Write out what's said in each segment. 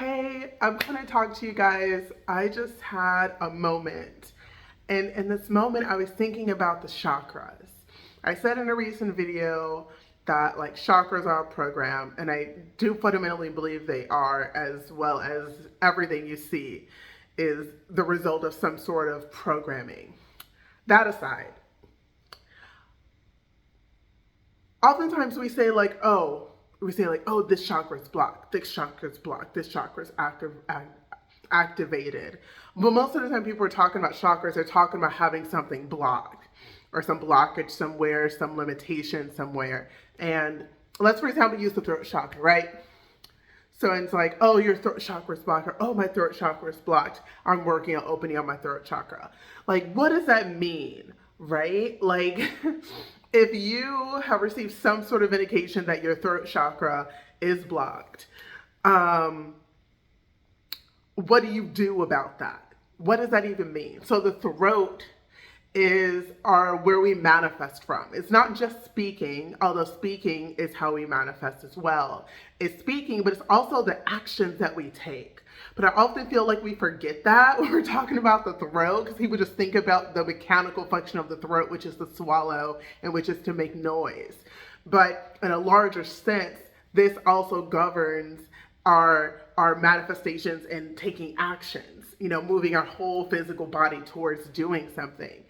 Hey, I'm going to talk to you guys. I just had a moment. And in this moment, I was thinking about the chakras. I said in a recent video that like chakras are a program, and I do fundamentally believe they are, as well as everything you see is the result of some sort of programming. That aside, oftentimes we say like, oh, this chakra's blocked, this chakra's blocked, this chakra's activated. But most of the time people are talking about chakras, they're talking about having something blocked or some blockage somewhere, some limitation somewhere. And let's, for example, use the throat chakra, right? So it's like, oh, your throat chakra is blocked, or oh, my throat chakra is blocked. I'm working on opening up my throat chakra. Like, what does that mean, right? Like, if you have received some sort of indication that your throat chakra is blocked, what do you do about that? What does that even mean? So the throat are where we manifest from. It's not just speaking, although speaking is how we manifest as well. It's speaking, but it's also the actions that we take. But I often feel like we forget that when we're talking about the throat, because people just think about the mechanical function of the throat, which is to swallow and which is to make noise. But in a larger sense, this also governs our manifestations and taking actions, moving our whole physical body towards doing something.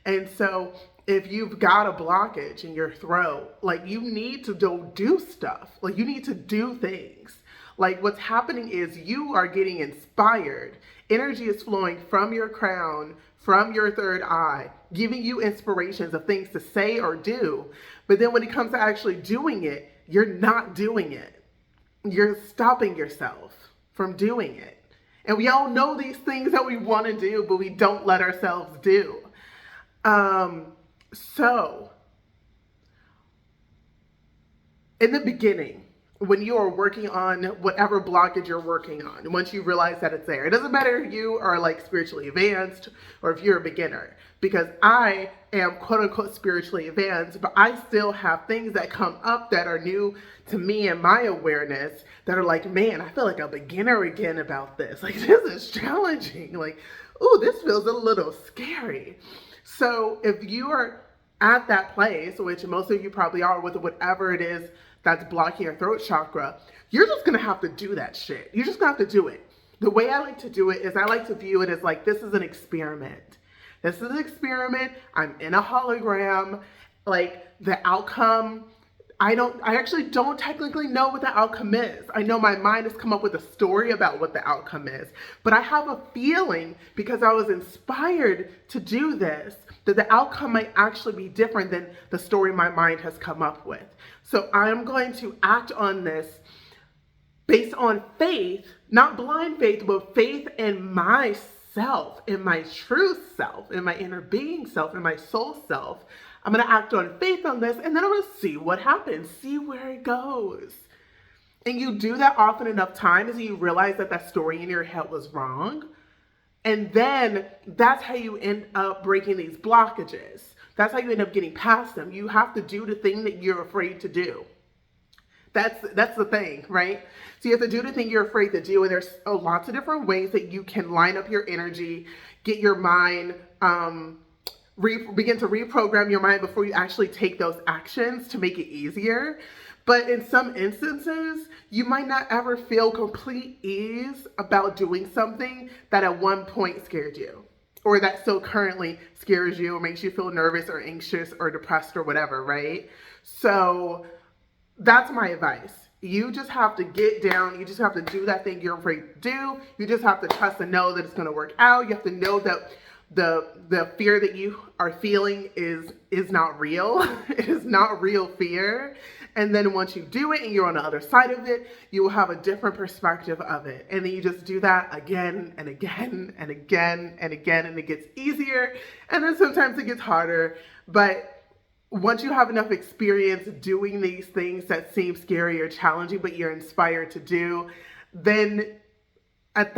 And so if you've got a blockage in your throat, like you need to do stuff, like you need to do things. Like what's happening is you are getting inspired. Energy is flowing from your crown, from your third eye, giving you inspirations of things to say or do. But then when it comes to actually doing it, you're not doing it. You're stopping yourself from doing it. And we all know these things that we want to do, but we don't let ourselves do. So in the beginning, when you are working on whatever blockage you're working on, once you realize that it's there, it doesn't matter if you are like spiritually advanced or if you're a beginner, because I am quote unquote spiritually advanced, but I still have things that come up that are new to me and my awareness that are like, man, I feel like a beginner again about this. Like, this is challenging. Like, ooh, this feels a little scary. So if you are at that place, which most of you probably are with whatever it is that's blocking your throat chakra, you're just gonna have to do that shit. You're just gonna have to do it. The way I like to do it is I like to view it as like, this is an experiment. This is an experiment. I'm in a hologram. Like the outcome, I actually don't technically know what the outcome is. I know my mind has come up with a story about what the outcome is, but I have a feeling because I was inspired to do this, that the outcome might actually be different than the story my mind has come up with. So I'm going to act on this based on faith, not blind faith, but faith in myself, in my true self, in my inner being self, in my soul self. I'm going to act on faith on this, and then I'm going to see what happens, see where it goes. And you do that often enough times, and you realize that that story in your head was wrong. And then that's how you end up breaking these blockages. That's how you end up getting past them. You have to do the thing that you're afraid to do. That's the thing, right? So you have to do the thing you're afraid to do, and there's lots of different ways that you can line up your energy, get your mind, begin to reprogram your mind before you actually take those actions to make it easier. But in some instances, you might not ever feel complete ease about doing something that at one point scared you, or that still currently scares you or makes you feel nervous or anxious or depressed or whatever, right? So that's my advice. You just have to get down. You just have to do that thing you're afraid to do. You just have to trust and know that it's going to work out. You have to know that the fear that you are feeling is not real. It is not real fear. And then once you do it and you're on the other side of it, you will have a different perspective of it. And then you just do that again and again and again and again, and it gets easier. And then sometimes it gets harder. But once you have enough experience doing these things that seem scary or challenging, but you're inspired to do, then at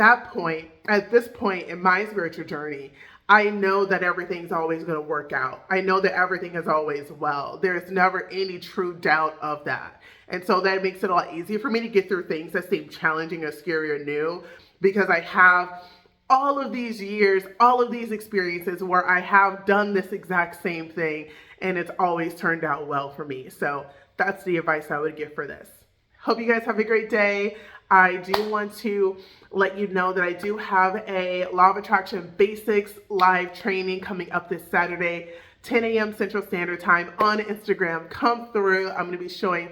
this point in my spiritual journey, I know that everything's always going to work out. I know that everything is always well. There's never any true doubt of that. And so that makes it a lot easier for me to get through things that seem challenging or scary or new, because I have all of these years, all of these experiences where I have done this exact same thing and it's always turned out well for me. So that's the advice I would give for this. Hope you guys have a great day. I do want to let you know that I do have a Law of Attraction Basics live training coming up this Saturday, 10 a.m. Central Standard Time on Instagram. Come through. I'm going to be sharing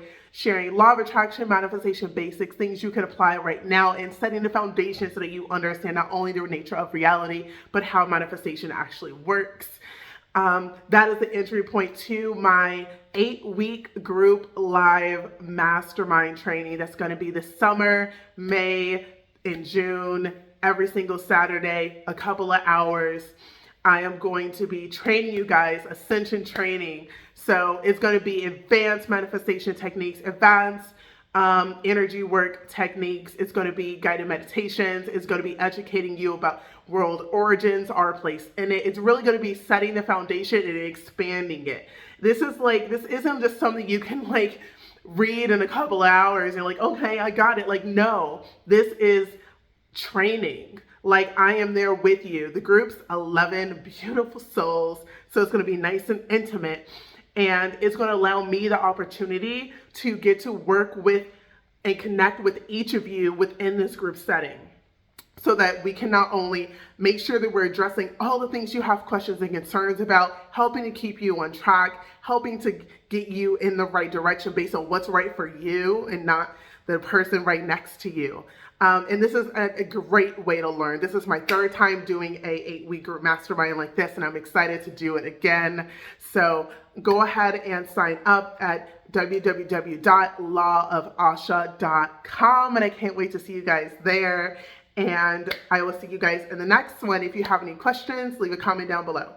Law of Attraction, manifestation basics, things you can apply right now, and setting the foundation so that you understand not only the nature of reality, but how manifestation actually works. That is the entry point to my 8-week group live mastermind training that's going to be this summer, May and June, every single Saturday, a couple of hours. I am going to be training you guys, ascension training. So it's going to be advanced manifestation techniques, advanced energy work techniques. It's going to be guided meditations. It's going to be educating you about world origins, our place in it. It's really going to be setting the foundation and expanding it. This isn't just something you can read in a couple hours and okay, I got it. No, this is training. I am there with you. The group's 11 beautiful souls. So it's going to be nice and intimate. And it's going to allow me the opportunity to get to work with and connect with each of you within this group setting, so that we can not only make sure that we're addressing all the things you have questions and concerns about, helping to keep you on track, helping to get you in the right direction based on what's right for you and not the person right next to you. And this is a great way to learn. This is my 3rd time doing a 8-week group mastermind like this, and I'm excited to do it again. So go ahead and sign up at www.lawofasha.com, and I can't wait to see you guys there. And I will see you guys in the next one. If you have any questions, leave a comment down below.